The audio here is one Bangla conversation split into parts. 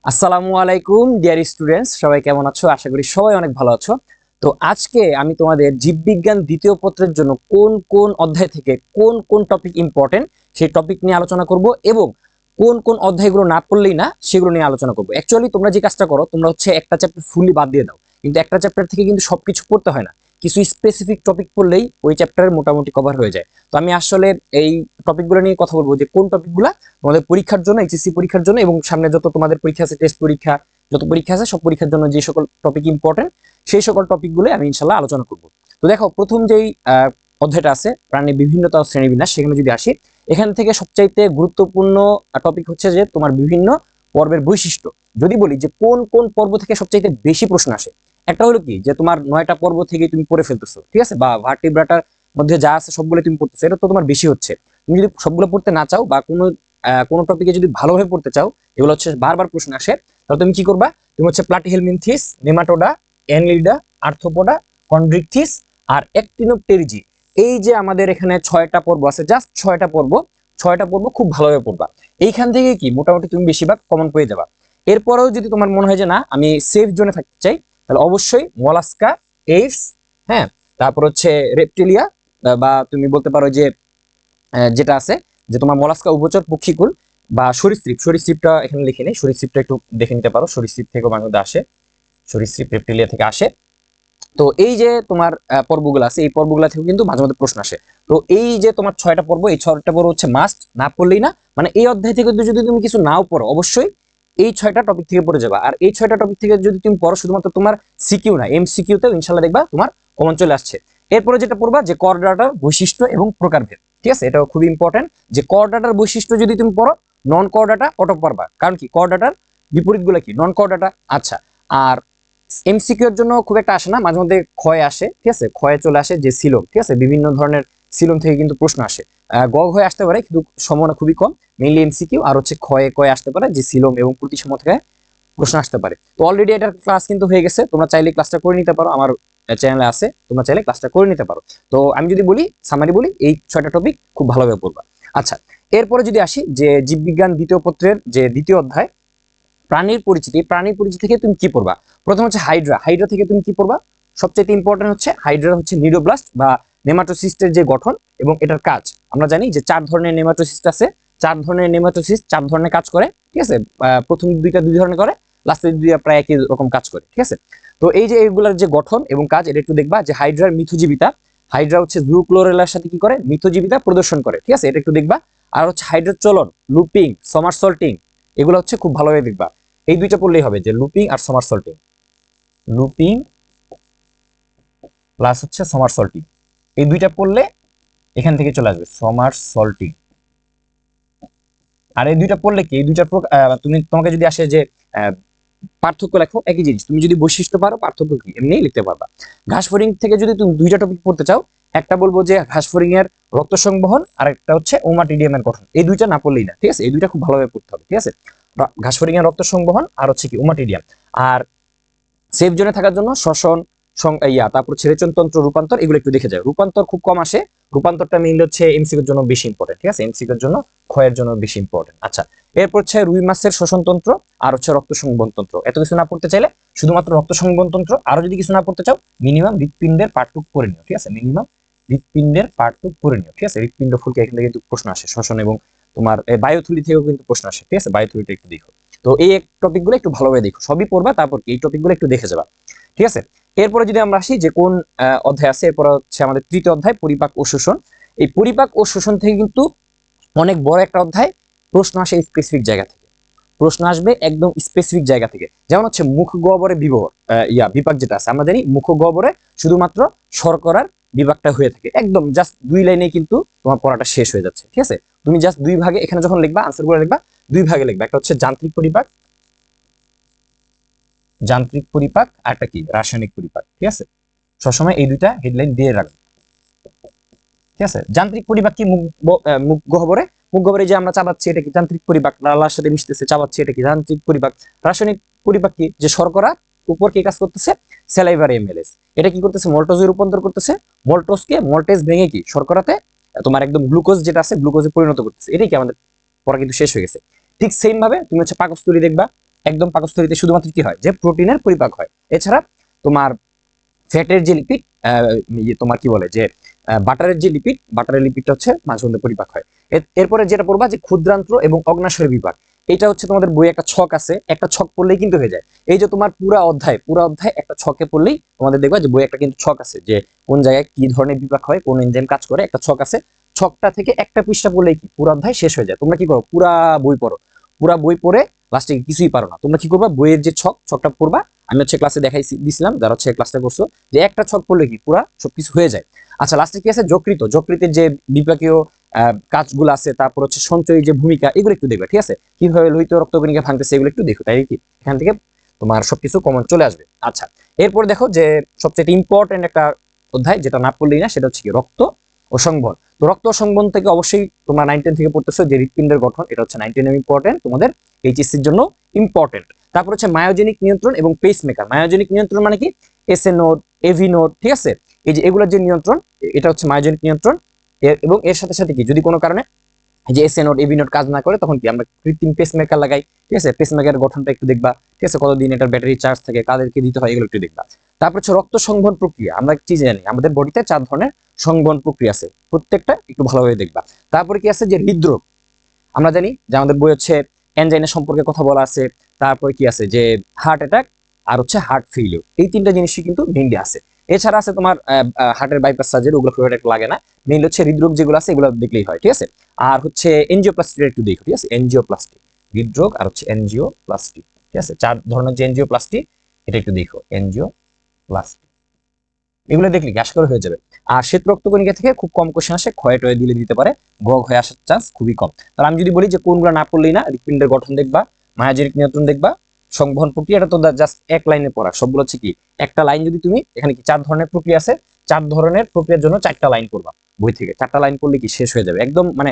আসসালামু আলাইকুম ডিয়ার স্টুডেন্টস, সবাই কেমন আছো? আশা করি সবাই অনেক ভালো আছো। তো আজকে আমি তোমাদের জীববিজ্ঞান দ্বিতীয় পত্রের জন্য কোন কোন অধ্যায় থেকে কোন কোন টপিক ইম্পর্টেন্ট সেই টপিক নিয়ে আলোচনা করব এবং কোন কোন অধ্যায়গুলো না পড়লেই না সেগুলো নিয়ে আলোচনা করব। অ্যাকচুয়ালি তোমরা যে কাজটা করো, তোমরা হচ্ছে একটা চ্যাপ্টার ফুললি বাদ দিয়ে দাও, কিন্তু একটা চ্যাপ্টার থেকে কিন্তু সবকিছু পড়তে হয় না। কিছু স্পেসিফিক টপিক পড়লেই ওই চ্যাপ্টারের মোটামুটি কভার হয়ে যায়। তো আমি আসলে এই টপিকগুলো নিয়ে কথা বলবো যে কোন টপিকগুলো তোমাদের পরীক্ষার জন্য, এইচএসসি পরীক্ষার জন্য এবং সামনে যত তোমাদের পরীক্ষা আছে, টেস্ট পরীক্ষা, যত পরীক্ষা আছে সব পরীক্ষার জন্য যে সকল টপিক ইম্পর্টেন্ট সেই সকল টপিকগুলো আমি ইনশাল্লাহ আলোচনা করব। তো দেখো, প্রথম যেই অধ্যায়টা আছে প্রাণী বিভিন্নতা ও শ্রেণীবিন্যাস, সেখানে যদি আসি, এখান থেকে সবচাইতে গুরুত্বপূর্ণ টপিক হচ্ছে যে তোমার বিভিন্ন পর্বের বৈশিষ্ট্য। যদি বলি যে কোন কোন পর্ব থেকে সবচাইতে বেশি প্রশ্ন আসে, একটা হলো কি যে তোমার 9টা পর্ব থেকে তুমি পড়ে ফেলতেছো, ঠিক আছে, বা ভার্টিব্রাটার মধ্যে যা আছে সবগুলো তুমি পড়তেছো, এটা তো তোমার বেশি হচ্ছে। তুমি যদি সবগুলো পড়তে না চাও বা কোনো টপিকে যদি ভালোভাবে পড়তে চাও, এগুলো হচ্ছে বারবার প্রশ্ন আসে, তাহলে তুমি কি করবা? তুমি হচ্ছে প্লাটিহেলমিনথিস, নেমাটোডা, অ্যানলিডা, আর্থ্রোপোডা, কন্ড্রিকথিস আর অ্যাক্টিনোপটেরিজি, এই যে আমাদের এখানে 6টা পর্ব আছে, জাস্ট 6টা পর্ব খুব ভালোভাবে পড়বা। এইখান থেকে কি মোটামুটি তুমি বেশিরভাগ কমন পেয়ে যাবা। এরপরেও যদি তোমার মনে হয় যে না, আমি সেফ জোনে থাকতে চাই, তাহলে অবশ্যই মলাস্কা, এইডস, হ্যাঁ, তারপর হচ্ছে রেপটিলিয়া, বা তুমি বলতে পারো যে যেটা আছে যে তোমার মলাস্কা, উভচর, পক্ষীকুল বা সরীসৃপ। সরীসৃপটা এখানে লিখে নেই, সরীসৃপটা একটু দেখে নিতে পারো, সরীসৃপ থেকেও মাঝে মধ্যে আসে, সরীসৃপ রেপটিলিয়া থেকে আসে। তো এই যে তোমার পর্বগুলো আছে, এই পর্বগুলো থেকে কিন্তু মাঝে মধ্যে প্রশ্ন আসে। তো এই যে তোমার 6টা পর্ব, এই 6টা পর্ব হচ্ছে মাস্ট, না পড়লেই না, মানে এই অধ্যায় থেকে যদি তুমি কিছু নাও পড়ো, অবশ্যই এই 6টা টপিক থেকে পড়ে যাবা। আর এই 6টা টপিক থেকে যদি তুমি পড়ো, শুধুমাত্র তোমার সিকিউ না, এমসিকিউতেও ইনশাল্লাহ দেখবা তোমার কমন চলে আসছে। এরপরে যেটা পড়বা যে কোঅর্ডিনেটর বৈশিষ্ট্য এবং প্রকারভেদ, ঠিক আছে, এটাও খুবই ইম্পর্টেন্ট। যে কোঅর্ডিনেটর বৈশিষ্ট্য যদি তুমি পড়ো, নন কোঅর্ডিনেটর অটো পারবা, কারণ কি কোঅর্ডিনেটর বিপরীত গুলো কি নন কোঅর্ডিনেটর। আচ্ছা, আর এমসিকিউ এর জন্য খুব একটা আসে না, মাঝে মধ্যে ক্ষয় আসে, ঠিক আছে, ক্ষয়ে চলে আসে যে সিলম, ঠিক আছে, বিভিন্ন ধরনের সিলম থেকে কিন্তু প্রশ্ন আসে। গ হয়ে আসতে পারে, কিন্তু সম্ভাবনা খুবই কম। মেইনলি এমসিকিউ আর হচ্ছে ক্ষয়ে কয়ে আসতে পারে যে সিলম এবং প্রতিসম থেকে প্রশ্ন আসতে পারে। তো অলরেডি এটার ক্লাস কিন্তু হয়ে গেছে, তোমরা চাইলে ক্লাসটা করে নিতে পারো, আমার চ্যানেলে আছে, তোমরা চাইলে ক্লাসটা করে নিতে পারো। তো আমি যদি বলি, সামারি বলি, এই 6টা টপিক খুব ভালোভাবে পড়বা। আচ্ছা, এরপরে যদি আসি যে জীববিজ্ঞান দ্বিতীয় পত্রের যে দ্বিতীয় অধ্যায় প্রাণীর পরিচিতি, প্রাণীর পরিচিতি থেকে তুমি কি পড়বা? প্রথম হচ্ছে হাইড্রা, হাইড্রা থেকে তুমি কি পড়বা? সবচেয়ে ইম্পর্টেন্ট হচ্ছে হাইড্রা হচ্ছে নিউরোব্লাস্ট বা নেমাটোসিস্টের যে গঠন এবং এটার কাজ। আমরা জানি যে 4 ধরনের নেমাটোসিস্ট আছে, 4 ধরনের নেমাটোসিস্ট 4 ধরনের কাজ করে, ঠিক আছে। প্রথম দুইটা 2 ধরনের করে, লাস্টের দুইটা প্রায় একই রকম কাজ করে, ঠিক আছে। তো এই যে এগুলার যে গঠন এবং কাজ, এটা একটু দেখবা। যে হাইড্রার মিথোজীবিতা, হাইড্রা হচ্ছে জুক্লোরেলার সাথে কি করে, মিথোজীবিতা প্রদর্শন করে, ঠিক আছে, এটা একটু দেখবা। আর হচ্ছে হাইড্রার চলন, লুপিং, সমারসল্টিং, এগুলো হচ্ছে খুব ভালোভাবে দেখবা। এই দুইটা পড়লেই হবে, যে লুপিং আর সমারসল্টিং, লুপিং প্লাস হচ্ছে সমারসল্টিং, এই দুইটা পড়লে এখান থেকে চলে আসবে সমারসল্টিং। আর এই দুইটা পড়লে কি, এই দুইটার তোমাকে যদি আসে যে পার্থক্য লেখো, একই জিনিস, তুমি যদি বৈশিষ্ট্য পারো পার্থক্য কি এমনি লিখতে পারবা। ঘাসফড়িং থেকে যদি তুমি দুইটা টপিক পড়তে চাও, একটা বলবো যে ঘাসফড়িং এর রক্ত সংবহন, আর একটা হচ্ছে ওমাটিডিয়ামের গঠন, এই দুইটা না পড়লেই না, ঠিক আছে, এই দুইটা খুব ভালোভাবে পড়তে হবে, ঠিক আছে। ঘাসফড়িং এর রক্ত সংবহন আর হচ্ছে কি ওমাটিডিয়াম। আর সেফ জোনে থাকার জন্য শ্বসন, তারপর ছেচনতন্ত্র, রূপান্তর, এগুলো একটু দেখে যায়। রূপান্তর খুব কম আসে, রূপান্তরটা মেইনলি হচ্ছে এমসিকিউর জন্য বেশি ইম্পর্টেন্ট, ঠিক আছে, এমসিকিউর জন্য ক্ষয়ের জন্য বেশি ইম্পর্টেন্ট। আচ্ছা, এরপর হচ্ছে রুই মাছের শ্বসনতন্ত্র আর হচ্ছে রক্ত সংবহন তন্ত্র। এত কিছু না পড়তে চাইলে শুধুমাত্র রক্ত সংবহন তন্ত্র, আরো যদি কিছু না পড়তে চাও, মিনিমাম হৃৎপিণ্ডের পার্টটুক করে নিও, ঠিক আছে, মিনিমাম হৃৎপিণ্ডের পার্টটুক করে নিও, ঠিক আছে। হৃৎপিণ্ড ফুলকে এখান থেকে কিন্তু প্রশ্ন আসে, শ্বসন এবং তোমার বায়ুথলি থেকেও কিন্তু প্রশ্ন আসে, ঠিক আছে, বায়ুথলিটা একটু দেখো। তো এই টপিক গুলো একটু ভালোভাবে দেখো, সবই পড়বা, তারপর এই টপিক গুলো একটু দেখে যাবা, ঠিক আছে। এরপরে যদি আমরা আসি যে কোন অধ্যায় আছে, এরপর হচ্ছে আমাদের তৃতীয় অধ্যায় পরিপাক ও শোষণ। এই পরিপাক ও শোষণ থেকে কিন্তু অনেক বড় একটা অধ্যায়, প্রশ্ন আসে স্পেসিফিক জায়গা থেকে, প্রশ্ন আসবে একদম স্পেসিফিক জায়গা থেকে। যেমন হচ্ছে মুখ গহ্বরে বিপাক যেটা আছে, আমরা জানি মুখ গহ্বরে শুধুমাত্র শর্করার বিভাগটা হয়ে থাকে, একদম জাস্ট 2 লাইনে কিন্তু তোমার পড়াটা শেষ হয়ে যাচ্ছে, ঠিক আছে। তুমি জাস্ট 2 ভাগে এখানে যখন লিখবা, আনসার গুলো লিখবা 2 ভাগে লিখবা, একটা হচ্ছে যান্ত্রিক পরিপাক, যান্ত্রিক পরিপাক, আর একটা কি রাসায়নিক পরিপাক, ঠিক আছে। সবসময় এই দুইটা হেডলাইন দিয়ে রাখবে, ঠিক আছে। যান্ত্রিক পরিপাক কি, মুখ গহ্বরে, মুখ গহ্বরে যে আমরা চাবাচ্ছি, এটা কি যান্ত্রিক পরিপাক, লালার সাথে মিশতেছে চাবাচ্ছি, এটা কি যান্ত্রিক পরিপাক। রাসায়নিক পরিপাক কি, যে শর্করা উপর কি কাজ করতেছে, স্যালাইভারি এমএলএস, এটা কি করতেছে, মল্টোজে রূপান্তর করতেছে, মল্টোজকে মল্টেজ ভেঙে কি শর্করাতে তোমার একদম গ্লুকোজ যেটা আছে গ্লুকোজে পরিণত করতেছে, এটাই কি আমাদের পড়া কিন্তু শেষ হয়ে গেছে। ঠিক সেম ভাবে তুমি হচ্ছে পাকস্থলী দেখবা, একদম পাকস্থলীতে শুধুমাত্র কি হয় যে প্রোটিনের পরিপাক হয়। এছাড়া তোমার ফ্যাটের যে লিপিড, তোমার কি বলে যে বাটারের যে লিপিড, বাটারের লিপিডটা হচ্ছে মাঝে মধ্যে পরিপাক হয়। এরপরে যেটা পড়বা যে ক্ষুদ্রান্ত্র এবং অগ্নাশয়ের বিভাগ, এটা হচ্ছে তোমাদের বই একটা ছক আছে, একটা ছক পড়লেই কিন্তু হয়ে যায়। এই যে তোমার পুরা অধ্যায় একটা ছকে পড়লেই তোমাদের দেখবা যে বই একটা কিন্তু ছক আছে, যে কোন জায়গায় কি ধরনের বিভাগ হয়, কোন এনজাইম কাজ করে, একটা ছক আছে। ছকটা থেকে একটা পৃষ্ঠা পড়লেই কি পুরো অধ্যায় শেষ হয়ে যায়। তোমরা কি করো, পুরা বই পড়ো, পুরা বই পড়ে লাস্টে কিছুই পারো না, তোমরা কি করবা, বইয়ের যে ছকটা পড়বা। আমি হচ্ছে ক্লাসে দেখাই দিছিলাম, যারা হচ্ছে ক্লাসটা করছো, যে একটা ছক পড়লে কি পুরা সবকিছু হয়ে যায়। আচ্ছা, লাস্টে কি আছে, যকৃতের যে বিপাকীয় কাজগুলো আছে, তারপর হচ্ছে সঞ্চয়ী যে ভূমিকা, এগুলো একটু দেখবে, ঠিক আছে, কিভাবে লোহিত রক্তকণিকা ভাঙতেছে, এগুলো একটু দেখো, তাই কি এখান থেকে তোমার সবকিছু কমন চলে আসবে। আচ্ছা, এরপর দেখো যে সবচেয়ে ইম্পর্টেন্ট একটা অধ্যায়, যেটা না পড়লেই না, সেটা হচ্ছে কি রক্ত ও সংবহন। তো রক্ত ও সংবহন থেকে অবশ্যই তোমরা 9-10 থেকে পড়তেছো যে হৃৎপিণ্ডের গঠন, এটা হচ্ছে 9-10 ইম্পর্টেন্ট, তোমাদের এইচএসসির জন্য ইম্পর্টেন্ট। তারপর হচ্ছে মায়োজেনিক নিয়ন্ত্রণ এবং পেসমেকার। মায়োজেনিক নিয়ন্ত্রণ মানে কি, এসএ নোড, এভি নোড, ঠিক আছে, এই যে এগুলোর যে নিয়ন্ত্রণ, এটা হচ্ছে মায়োজেনিক নিয়ন্ত্রণ। এবং এর সাথে সাথে কি, যদি কোনো কারণে যে এসএ নোড, এভি নোড কাজ না করে, তখন কি আমরা কৃত্রিম পেসমেকার লাগাই, ঠিক আছে। পেসমেকারের গঠনটা একটু দেখবা, ঠিক আছে, কতদিন এটার ব্যাটারি চার্জ থাকে, কাদেরকে দিতে হয়, এগুলো একটু দেখবা। তারপর হচ্ছে রক্ত সংবহন প্রক্রিয়া। আমরা কি জানি, আমাদের বডিতে 4 ধরনের সংবহন প্রক্রিয়া আছে, প্রত্যেকটা একটু ভালোভাবে দেখবা। তারপরে কি আছে যে হৃদরোগ। আমরা জানি যে আমাদের বই হচ্ছে এনজাইনের সম্পর্কে কথা বলা আছে। তারপরে কি আছে যে হার্ট অ্যাটাক আর হচ্ছে হার্ট ফেইলিউর, এই 3টা জিনিসই কিন্তু মেইনলি আছে। এছাড়া আছে তোমার হার্টের বাইপাস সার্জারি, ওগুলো খুব একটা লাগে না। মেইনলি হচ্ছে হৃদরোগ যেগুলো আছে, এগুলো দেখলেই হয়, ঠিক আছে। আর হচ্ছে এনজিওপ্লাস্টিটা একটু দেখো, ঠিক আছে, এনজিওপ্লাস্টি, হৃদরোগ আর হচ্ছে এনজিওপ্লাস্টি, ঠিক আছে, 4 ধরনের যে এনজিওপ্লাস্টি, এটা একটু দেখো, এনজিওপ্লাস্টি, এগুলো দেখলে গ্যাস করে হয়ে যাবে। আর শ্বেত রক্তকণিকা থেকে খুব কম কোশ্চেন আসে, ক্ষয় টয়ে দিলে দিতে পারে, হয়ে আসার চান্স খুবই কম। তাহলে আমি যদি বলি যে কোনগুলো না পড়লেই না, হৃৎপিণ্ডের গঠন দেখবা, মায়াজেরিক নিয়ন্ত্রণ দেখবা, সংবহন প্রক্রিয়াটা তো জাস্ট এক লাইনে পড়া, সবগুলো হচ্ছে কি একটা লাইন। যদি তুমি এখানে কি 4 ধরনের প্রক্রিয়া আছে, 4 ধরনের প্রক্রিয়ার জন্য 4টা লাইন পড়বা, বই থেকে 4টা লাইন পড়লে কি শেষ হয়ে যাবে একদম, মানে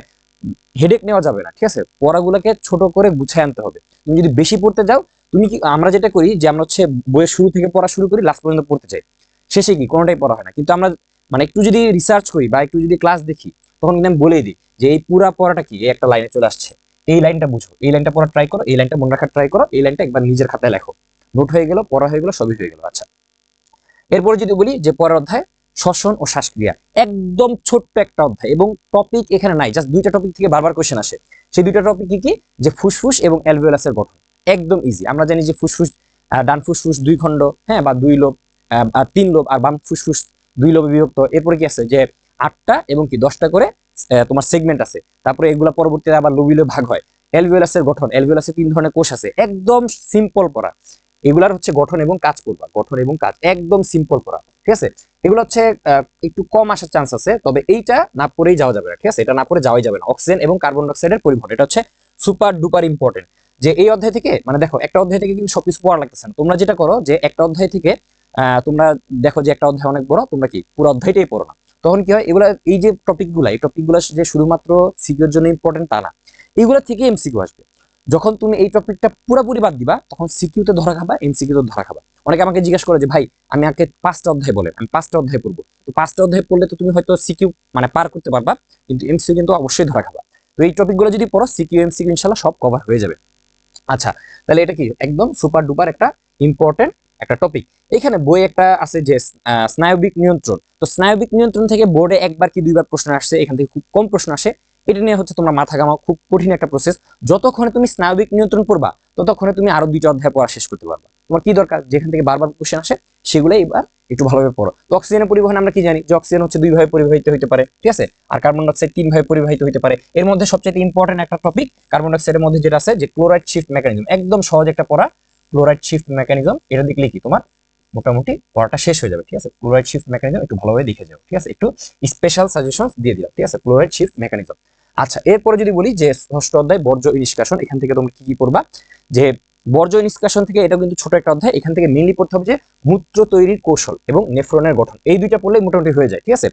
হেডেক নেওয়া যাবে না, ঠিক আছে। পড়াগুলোকে ছোট করে গুছায় আনতে হবে। তুমি যদি বেশি পড়তে যাও, তুমি কি, আমরা যেটা করি যে আমরা হচ্ছে বইয়ের শুরু থেকে পড়া শুরু করি, লাস্ট পর্যন্ত পড়তে চাই, শেষে কি কোনোটাই পড়া হয় না। কিন্তু আমরা মানে একটু যদি রিসার্চ করি বা একটু যদি ক্লাস দেখি, তখন কিন্তু আমি বলেই দিই যে এই পুরা পড়াটা কি, এই একটা লাইনে চলে আসছে, এই লাইনটা বুঝো, এই লাইনটা পড়া ট্রাই করো, এই লাইনটা মনে রাখার ট্রাই করো, এই লাইনটা একবার নিজের খাতায় লেখো, নোট হয়ে গেল, পড়া হয়ে গেল, সবই হয়ে গেল। আচ্ছা, এরপরে যদি বলি যে পরের অধ্যায় শ্বসন ও শ্বাসক্রিয়া, একদম ছোট্ট একটা অধ্যায় এবং টপিক এখানে নাই, জাস্ট 2টা টপিক থেকে বারবার কোশ্চেন আসে। সেই 2টা টপিক কি কি, যে ফুসফুস এবং অ্যালভিওলাসের গঠন, একদম ইজি। আমরা জানি যে ফুসফুস, ডান ফুসফুস 2 খণ্ড, হ্যাঁ, বা 2 লোব, আর 3 লোব, আর বাম ফুসফুস 2 লোবে বিভক্ত। এরপরে কি আছে যে 8টা এবং কি 10টা করে তোমার সেগমেন্ট আছে। তারপরে এগুলা পরবর্তীতে আবার লোবিলে ভাগ হয়। অ্যালভিওলাসের গঠন, অ্যালভিওলাসে 3 ধরনের কোষ আছে, একদম সিম্পল পড়া। এগুলার হচ্ছে গঠন এবং কাজ পড়বা, গঠন এবং কাজ একদম সিম্পল পড়া, ঠিক আছে। এগুলো হচ্ছে একটু কম আসার চান্স আছে, তবে এইটা না পড়েই যাওয়া যাবে না, ঠিক আছে, এটা না পড়ে যাওয়াই যাবে না। অক্সিজেন এবং কার্বন ডাইঅক্সাইডের পরিবহন, এটা হচ্ছে সুপার ডুপার ইম্পর্টেন্ট। যে এই অধ্যায় থেকে, মানে দেখো একটা অধ্যায় থেকে কিন্তু সবকিছু পড়া লাগতেছে না। তোমরা যেটা করো যে একটা অধ্যায় থেকে তোমরা দেখো যে একটা অধ্যায় অনেক বড়, তোমরা কি পুরো অধ্যায়টাই পড়ো না। তখন কি হয়, এগুলা এই যে টপিকগুলো, এই টপিকগুলো যে শুধুমাত্র সিকিউর জন্য ইম্পর্টেন্ট তা না, এগুলো থেকে এমসিকিউ আসবে। যখন তুমি এই টপিকটা পুরোপুরি বাদ দিবা, তখন সিকিউতে ধরা খাবা, এমসিকিউতে ধরা খাবা। অনেকে আমাকে জিজ্ঞেস করে যে ভাই, আমি আগে 5টা অধ্যায় বলেন, আমি 5টা অধ্যায় পড়বো। তো 5টা অধ্যায় পড়লে তো তুমি হয়তো সিকিউ মানে পার করতে পারবা, কিন্তু এমসিকিউ কিন্তু অবশ্যই ধরা খাবা। তো এই টপিকগুলো যদি পড়ো, সিকিউ এমসিকিউ ইনশাআল্লাহ সব কভার হয়ে যাবে। আচ্ছা, তাহলে এটা কি একদম সুপার ডুপার একটা ইম্পর্টেন্ট একটা টপিক। এখানে বই একটা আছে যে স্নায়বিক নিয়ন্ত্রণ। তো স্নায়বিক নিয়ন্ত্রণ থেকে বোর্ডে একবার কি 2বার প্রশ্ন আসছে, এখান থেকে খুব কম প্রশ্ন আসে। এটা নিয়ে হচ্ছে তোমরা মাথা ঘামাও, খুব কঠিন একটা প্রসেস। যতক্ষণে তুমি স্নায়বিক নিয়ন্ত্রণ পড়বা, ততক্ষণে তুমি আরো 2টা অধ্যায় পড়া শেষ করতে পারবা। তোমার কি দরকার, যেখান থেকে বারবার কোশ্চেন আসে সেগুলো এবার একটু ভালোভাবে পড়ো। তো অক্সিজেনের পরিবহন আমরা কি জানি, যে অক্সিজেন হচ্ছে 2 ভাবে পরিবাহিত হতে পারে, ঠিক আছে, আর কার্বন ডাইঅক্সাইড 3 ভাবে পরিবাহিত হতে পারে। এর মধ্যে সবচেয়ে ইম্পর্টেন্ট একটা টপিক কার্বন ডাইঅক্সাইডের মধ্যে যেটা আছে যে ক্লোরাইড শিফট মেকানিজম, একদম সহজ একটা পড়া, ক্লোরাইড শিফট মেকানিজম। এটা দেখলে কি তোমার মোটামুটি পড়াটা শেষ হয়ে যাবে, ঠিক আছে। ক্লোরাইড শিফট মেকানিজম একটু ভালোভাবে দেখে যাও, ঠিক আছে, একটু স্পেশাল সাজেশন দিয়ে দিলাম, ঠিক আছে, ক্লোরাইড শিফট মেকানিজম। আচ্ছা, এরপরে যদি বলি যে 6ষ্ঠ অধ্যায় বর্জ্য নিষ্কাশন, এখান থেকে তোমরা কি কি পড়বা, যে বর্জ্য নিষ্কাশন থেকে, এটা কিন্তু ছোট একটা অধ্যায়, এখান থেকে মেইনলি পড়তে হবে যে মূত্র তৈরির কৌশল এবং নেফ্রনের গঠন, এই 2টা পড়লেই মোটামুটি হয়ে যায়, ঠিক আছে।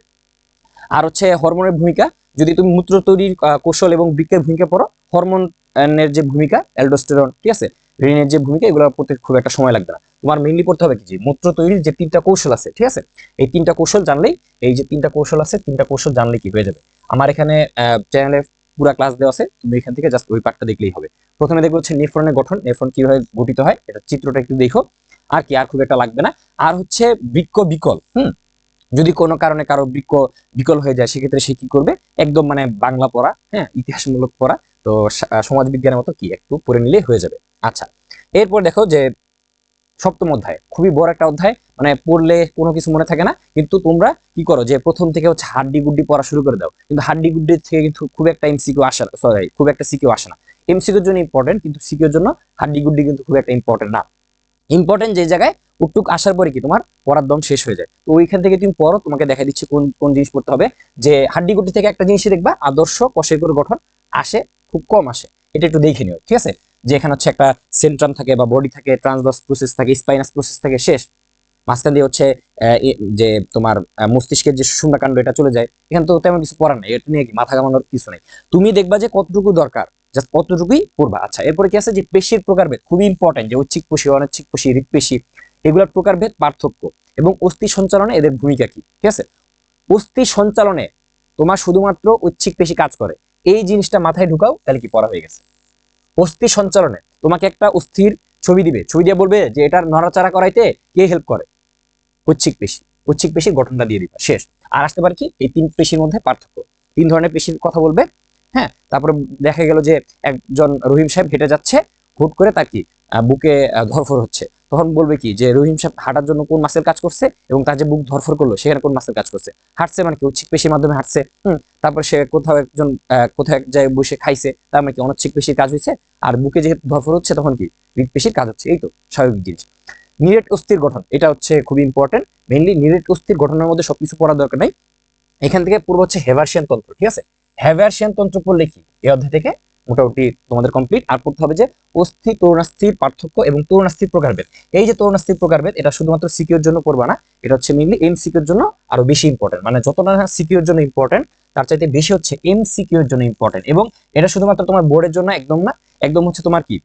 আর হচ্ছে হরমোনের ভূমিকা, যদি তুমি মূত্র তৈরির কৌশল এবং বৃক্কের ভূমিকা পড়ো, হরমোনের যে ভূমিকা, অ্যালডোস্টেরন, ঠিক আছে, রিনের যে ভূমিকা, এগুলো পড়তে খুব একটা সময় লাগবে না। তোমার মেইনলি পড়তে হবে কি, যে মূত্র তৈরির যে 3টা কৌশল আছে, ঠিক আছে, এই 3টা কৌশল জানলেই, এই যে 3টা কৌশল আছে, 3টা কৌশল জানলেই কি হয়ে যাবে। আমার এখানে চ্যানেলে পুরো ক্লাস দেওয়া আছে, তুমি এখান থেকে জাস্ট ওই পার্টটা দেখলেই হবে। প্রথমে দেখবো হচ্ছে নেফ্রনের গঠন, নেফ্রন কিভাবে গঠিত হয়, এটা চিত্রটা একটু দেখো, আর কি আর খুব একটা লাগবে না। আর হচ্ছে বৃক্ক বিকল, যদি কোনো কারণে কারো বৃক্ক বিকল হয়ে যায় সেক্ষেত্রে সে কি করবে, একদম মানে বাংলা পড়া, হ্যাঁ ইতিহাসমূলক পড়া, তো সমাজ বিজ্ঞানের মতো কি একটু পড়ে নিলে হয়ে যাবে। আচ্ছা, এরপর দেখো যে সপ্তম অধ্যায় খুবই বড় একটা অধ্যায়, মানে পড়লে কোনো কিছু মনে থাকে না, কিন্তু তোমরা কি করো যে প্রথম থেকে হচ্ছে হাড্ডি গুড্ডি পড়া শুরু করে দাও, কিন্তু হাড্ডি গুড্ডি থেকে কিন্তু খুব একটা এমসিকিউ আসে না, সরি খুব একটা সিকিউ আসে না। এমসিকিউর জন্য ইম্পর্টেন্ট, কিন্তু সিকিউর জন্য হাড্ডি গুড্ডি কিন্তু খুব একটা ইম্পর্টেন্ট না। ইম্পর্টেন্ট যে জায়গায় উটুক আসার পরে কি তোমার পড়ার দম শেষ হয়ে যায়, তো ওইখান থেকে তুমি পড়ো, তোমাকে দেখা দিচ্ছে কোন কোন জিনিস পড়তে হবে। যে হাড্ডি গুড্ডি থেকে একটা জিনিসই দেখবা, আদর্শ কষের করে গঠন আসে, খুব কম আসে, এটা একটু দেখে নিও, ঠিক আছে। যে এখানে হচ্ছে একটা সেন্ট্রাম থাকে বা বডি থাকে, ট্রান্সভার্স প্রসেস থাকে, স্পাইনাস প্রসেস থাকে, শেষ। মাঝখান দিয়ে হচ্ছে যে তোমার মস্তিষ্কের যে শূন্যকাণ্ড এটা চলে যায়, এখানে তো তেমন কিছু পড়ার নাই, এটা নিয়ে কি মাথা ঘামানোর কিছু নেই, তুমি দেখবা যে কতটুকু দরকার, জাস্ট কতটুকুই পড়বা। আচ্ছা, এরপরে কি আছে যে পেশির প্রকারভেদ, খুবই ইম্পর্টেন্ট, যে ঐচ্ছিক পেশি, অনৈচ্ছিক পেশি, হৃৎপেশি, এগুলোর প্রকারভেদ, পার্থক্য এবং অস্থি সঞ্চালনে এদের ভূমিকা কি, ঠিক আছে। অস্থি সঞ্চালনে তোমার শুধুমাত্র ঐচ্ছিক পেশি কাজ করে, এই জিনিসটা মাথায় ঢুকাও, তাহলে কি পড়া হয়ে গেছে। অস্থি সঞ্চালনে তোমাকে একটা অস্থির ছবি দিবে, ছবি দিয়ে বলবে যে এটার নড়াচড়া করাইতে কে হেল্প করে, ঐচ্ছিক পেশি, ঐচ্ছিক পেশির গঠনটা দিয়ে দিবা, শেষ। আর আসতে পারে কি এই তিন পেশির মধ্যে পার্থক্য, তিন ধরনের পেশির কথা বলবে, হ্যাঁ। তারপরে দেখা গেল যে একজন রহিম সাহেব হেঁটে যাচ্ছে, হুট করে তার কি বুকে ধরফর হচ্ছে, তখন বলবে কি যে রহিম সাহেব হাঁটার জন্য কোন মাসেল কাজ করছে, এবং তার যে বুক ধরফর করলো সেখানে কোন মাসেল কাজ করছে, হাঁটছে মানে কি ঐচ্ছিক পেশির মাধ্যমে হাঁটছে। তারপর সে কোথাও একজন কোথাও এক জায়গায় বসে খাইছে, তার মানে কি অনৈচ্ছিক পেশির কাজ হয়েছে, আর বুকে যেহেতু ধরফর হচ্ছে তখন কি হৃৎপেশির কাজ হচ্ছে, এই তো স্বাভাবিক জিনিস। নিরেট অস্থির গঠন, এটা হচ্ছে খুবই ইম্পর্টেন্ট, মেইনলি নিরেট অস্থির গঠনের মধ্যে সবকিছু পড়ার দরকার নাই, এখান থেকে পূর্ব হচ্ছে হেভার্সিয়ান তন্ত্র, ঠিক আছে। হেভার্সিয়ান তন্ত্র পড়লে কি এই অধ্যায় থেকে মোটামুটি তোমাদের কমপ্লিট। আর পড়তে হবে যে অস্থি তরুণাস্থির পার্থক্য এবং তরুণাস্থির প্রকারভেদ, এই যে তরুণাস্থির প্রকারভেদ এটা শুধুমাত্র সিকিউর জন্য পড়বা না, এটা হচ্ছে মেইনলি এমসিকিউর জন্য আরো বেশি ইম্পর্টেন্ট, মানে যতটা সিকিউর জন্য ইম্পর্টেন্ট তার চাইতে বেশি হচ্ছে এমসিকিউর জন্য ইম্পর্টেন্ট। এবং এটা শুধুমাত্র তোমার বোর্ডের জন্য একদম না, একদম হচ্ছে তোমার কি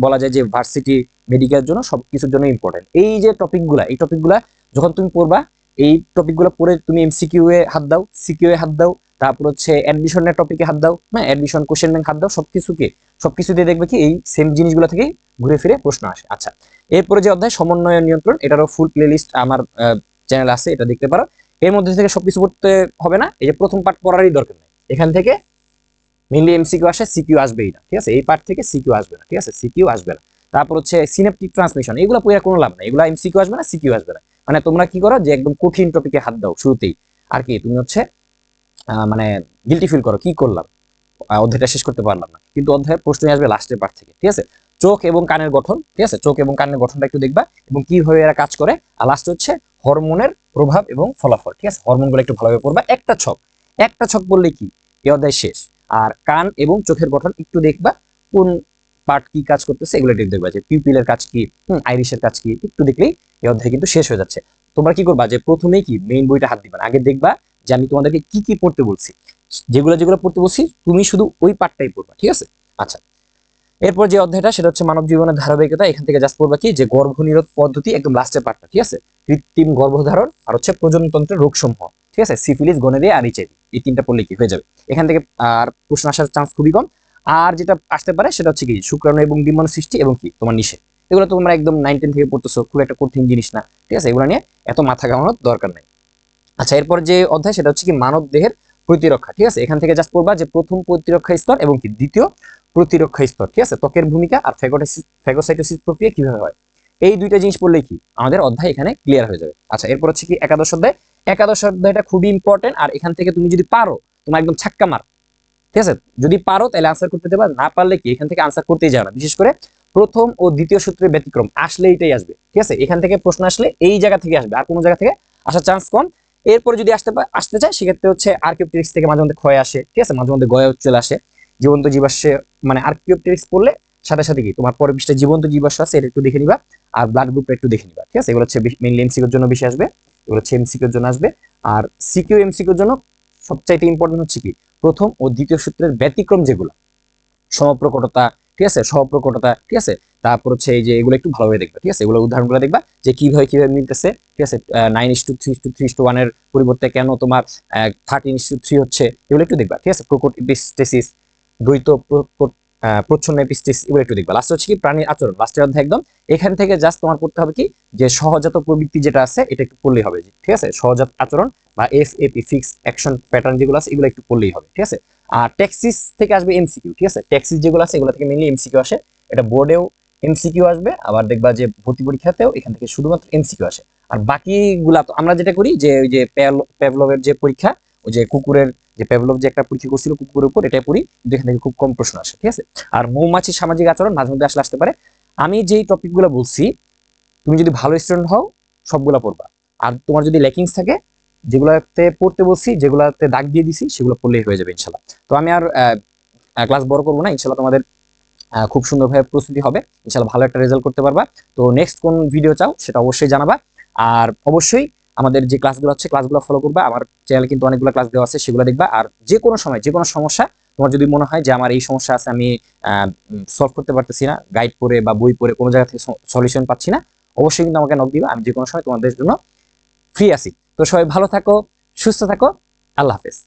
বলা যায় যে ভার্সিটি মেডিকেলের জন্য সবকিছুর জন্য ইম্পর্টেন্ট। এই যে টপিকগুলা, এই টপিকগুলা যখন তুমি পড়বা, এই টপিকগুলো পড়ে তুমি এমসিকিউ এ হাত দাও, সিকিউ এ হাত দাও, তারপর হচ্ছে অ্যাডমিশনের টপিকে হাত দাও, হ্যাঁ অ্যাডমিশন কোশ্চেন ব্যাংক হাত দাও, সবকিছু দিয়ে দেখবে কি এই সেম জিনিসগুলো থেকেই ঘুরে ফিরে প্রশ্ন আসে। আচ্ছা, এরপরে যে অধ্যায় সমন্বয় নিয়ন্ত্রণ, এটারও ফুল প্লেলিস্ট আমার চ্যানেল আছে, এটা দেখতে পারো। এর মধ্যে থেকে সবকিছু পড়তে হবে না, এই যে প্রথম পার্ট পড়ারই দরকার নেই, এখান থেকে মেইনলি এমসিকিউ আসে, সিকিউ আসবেই না, ঠিক আছে, এই পার্ট থেকে সিকিউ আসবে না, ঠিক আছে, সিকিউ আসবে না। তারপর হচ্ছে সিনেপটিক ট্রান্সমিশন, এগুলো পড়ে কোনো লাভ নাই, এগুলো এমসিকিউ আসবে না, সিকিউ আসবে না। মানে তোমরা কি করো যে একদম কঠিন টপিকে হাত দাও শুরুতেই, আর কি তুমি হচ্ছে মানে গিলটি ফিল করো, কি করলাম, অধ্যায়টা শেষ করতে পারলাম না, কিন্তু অধ্যায়ের প্রশ্ন আসবে লাস্টের পার্ট থেকে, ঠিক আছে। চোখ এবং কানের গঠন, ঠিক আছে, চোখ এবং কানের গঠনটা একটু দেখবা এবং কিভাবে এরা কাজ করে। আর লাস্ট হচ্ছে হরমোনের প্রভাব এবং ফলাফল, ঠিক আছে, হরমোনগুলো একটু ভালোভাবে পড়বা, একটা ছক বললে কি এই অধ্যায় শেষ। আর কান এবং চোখের গঠন একটু দেখবা, কোন পার্ট কি কাজ করতেছে এগুলো একটু দেখবা, যে পিউপিলের কাজ কি, আইরিশের কাজ কি, একটু দেখলেই এই অধ্যায় কিন্তু শেষ হয়ে যাচ্ছে। তোমরা কি করবা যে প্রথমেই কি মেইন বইটা হাত দিবা না, আগে দেখবা যে আমি তোমাদেরকে কি কি পড়তে বলছি, যেগুলো যেগুলো পড়তে বলছি তুমি শুধু ওই পার্টটাই পড়বা, ঠিক আছে। আচ্ছা, এরপর যে অধ্যায়টা সেটা হচ্ছে মানব জীবনের ধারাবাহিকতা, এখান থেকে জাস্ট পড়বা কি যে গর্ভনিরোধ পদ্ধতি, একদম লাস্টের পার্টটা, ঠিক আছে, কৃত্রিম গর্ভধারণ, আর হচ্ছে প্রজননতন্ত্রের রোগসমূহ, ঠিক আছে, সিফিলিস, গনোরিয়া আর এইচআইভি, এই তিনটা পড়লে কি হয়ে যাবে এখান থেকে, আর প্রশ্ন আসার চান্স খুবই কম। আর যেটা আসতে পারে সেটা হচ্ছে কি শুক্রাণু এবং ডিম্বাণু সৃষ্টি এবং কি তোমার নিষেধ, এগুলো তো তোমরা একদম 9-10 থেকে পড়তেছো, খুব একটা কঠিন জিনিস না, ঠিক আছে, এগুলো নিয়ে এত মাথা ঘামানোর দরকার নাই। আচ্ছা, এরপর যে অধ্যায় সেটা হচ্ছে কি মানব দেহের প্রতিরক্ষা, ঠিক আছে, এখান থেকে জাস্ট পড়বা যে প্রথম প্রতিরক্ষা স্তর এবং কি দ্বিতীয় প্রতিরক্ষা স্তর, ঠিক আছে, ত্বকের ভূমিকা আর ফ্যাগোসাইটোসিস প্রক্রিয়া কিভাবে হয়, এই দুইটা জিনিস পড়লেই কি আমাদের অধ্যায় এখানে ক্লিয়ার হয়ে যাবে। আচ্ছা, এরপর হচ্ছে কি একাদশ অধ্যায়, একাদশ অধ্যায়টা খুবই ইম্পর্টেন্ট, আর এখান থেকে তুমি যদি পারো তোমার একদম ছাক্কা মার, ঠিক আছে, যদি পারো তাহলে আনসার করতে দেবা, না পারলে কি এখান থেকে আনসার করতেই যাবে না, বিশেষ করে প্রথম ও দ্বিতীয় সূত্রের ব্যতিক্রম আসলে এটাই আসবে, ঠিক আছে, এখান থেকে প্রশ্ন আসলে এই জায়গা থেকে আসবে, আর কোনো জায়গা থেকে আসার চান্স কম। এরপরে যদি আসতে চায় সেক্ষেত্রে হচ্ছে আর্কিওপটেরিক্স থেকে মাঝে মধ্যে ক্ষয় আসে, ঠিক আছে, মাঝে মধ্যে গয়া চলে আসে, জীবন্ত জীবাশ্মে, মানে আর্কিওপটেরিক্স পড়লে সাথে সাথে কি তোমার পরে পৃষ্ঠে জীবন্ত জীবাশ্ম আছে, এটা একটু দেখে নিবা, আর ব্লাড গ্রুপটা একটু দেখে নিবা, ঠিক আছে, এগুলো হচ্ছে মেইনলি এমসিকিউর জন্য বেশি আসবে, এগুলো হচ্ছে এমসিকিউর জন্য আসবে। আর সিকিউ এমসিকিউর জন্য সবচাইতে ইম্পর্টেন্ট হচ্ছে কি প্রথম ও দ্বিতীয় সূত্রের ব্যতিক্রম যেগুলো, সমপ্রকটতা, ঠিক আছে, সহপ্রকটতা, ঠিক আছে। তারপর হচ্ছে এই যে এগুলো একটু ভালোভাবে দেখবা, ঠিক আছে, এগুলো উদাহরণগুলো দেখবা যে কিভাবে কিভাবে মিলতেছে, ঠিক আছে। 9:3:3:1 এর পরিবর্তে কেন তোমার 13:3 হচ্ছে, এগুলো একটু দেখবা, ঠিক আছে। প্রকট এপিস্টেসিস, দ্বৈত প্রচ্ছন্ন এপিস্টেসিস, এগুলো একটু দেখবা। লাস্ট হচ্ছে কি প্রাণীর আচরণ, লাস্টের অধ্যায় একদম। এখান থেকে জাস্ট তোমার করতে হবে কি যে সহজাত প্রবৃত্তি যেটা আছে এটা একটু পড়লেই হবে, ঠিক আছে। সহজাত আচরণ বা এফএপি, ফিক্সড অ্যাকশন প্যাটার্ন যেগুলো আছে এগুলো একটু পড়লেই হবে, ঠিক আছে। আর ট্যাক্সিস থেকে আসবে এমসিকিউ, ঠিক আছে। ট্যাক্সিস যেগুলো আছে এগুলো থেকে মেইনলি এমসিকিউ আসে, এটা বোর্ডেও এমসিকিউ আসবে, আবার দেখবা যে ভর্তি পরীক্ষাতেও এখান থেকে শুধুমাত্র এমসিকিউ আসে। আর বাকিগুলা তো আমরা যেটা করি যে ওই যে প্যাভলভের যে পরীক্ষা, ওই যে কুকুরের যে প্যাভলভ যে একটা পরীক্ষা করছিল কুকুরের উপর, এটাই পড়ি, কিন্তু এখান থেকে খুব কম প্রশ্ন আসে, ঠিক আছে। আর মৌমাছি সামাজিক আচরণ মাঝে মধ্যে আসতে পারে। আমি যেই টপিকগুলো বলছি তুমি যদি ভালো স্টুডেন্ট হও সবগুলা পড়বা, আর তোমার যদি ল্যাকিংস থাকে যেগুলাতে পড়তে বলছি, যেগুলাতে দাগ দিয়ে দিছি সেগুলো পড়লেই হয়ে যাবে ইনশাল্লাহ। তো আমি আর ক্লাস বড় করবো না, ইনশাল্লাহ তোমাদের খুব সুন্দরভাবে প্রস্তুতি হবে, ইনশাল্লাহ ভালো একটা রেজাল্ট করতে পারবা। তো নেক্সট কোন ভিডিও চাও সেটা অবশ্যই জানাবা। আর অবশ্যই আমাদের যে ক্লাসগুলো হচ্ছে ক্লাসগুলো ফলো করবা, আমার চ্যানেলে কিন্তু অনেকগুলো ক্লাস দেওয়া আছে সেগুলো দেখবা। আর যে কোনো সময় যে কোনো সমস্যা তোমার যদি মনে হয় যে আমার এই সমস্যা আছে, আমি সলভ করতে পারতেছি না, গাইড পড়ে বা বই পড়ে কোনো জায়গা থেকে সলিউশন পাচ্ছি না, অবশ্যই কিন্তু আমাকে নক দিবা, আমি যে কোনো সময় তোমাদের জন্য ফ্রি আছি। তো সবাই ভালো থাকো, সুস্থ থাকো, আল্লাহ হাফেজ।